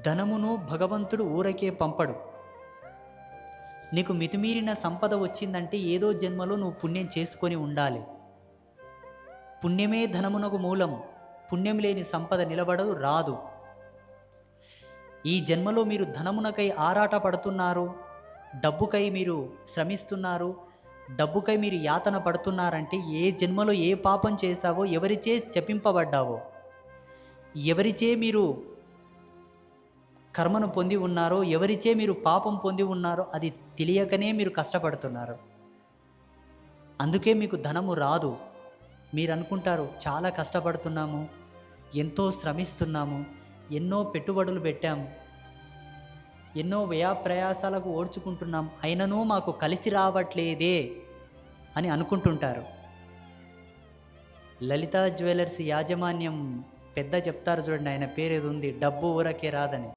ధనమును భగవంతుడు ఊరకే పంపడు. నీకు మితిమీరిన సంపద వచ్చిందంటే ఏదో జన్మలో నువ్వు పుణ్యం చేసుకొని ఉండాలి. పుణ్యమే ధనమునకు మూలం. పుణ్యం లేని సంపద నిలబడదు, రాదు. ఈ జన్మలో మీరు ధనమునకై ఆరాట పడుతున్నారు, డబ్బుకై మీరు శ్రమిస్తున్నారు, డబ్బుకై మీరు యాతన పడుతున్నారంటే ఏ జన్మలో ఏ పాపం చేశావో, ఎవరిచే శపింపబడ్డావో, ఎవరిచే మీరు కర్మను పొంది ఉన్నారో, ఎవరిచే మీరు పాపం పొంది ఉన్నారో అది తెలియకనే మీరు కష్టపడుతున్నారు. అందుకే మీకు ధనము రాదు. మీరు అనుకుంటారు చాలా కష్టపడుతున్నాము, ఎంతో శ్రమిస్తున్నాము, ఎన్నో పెట్టుబడులు పెట్టాము, ఎన్నో వ్యయప్రయాసాలకు ఓర్చుకుంటున్నాం, అయినను మాకు కలిసి రావట్లేదే అని అనుకుంటుంటారు. లలితా జ్యువెలర్స్ యాజమాన్యం పెద్ద చెప్తారు చూడండి, ఆయన పేరు ఏది ఉంది, డబ్బు ఊరకే రాదని.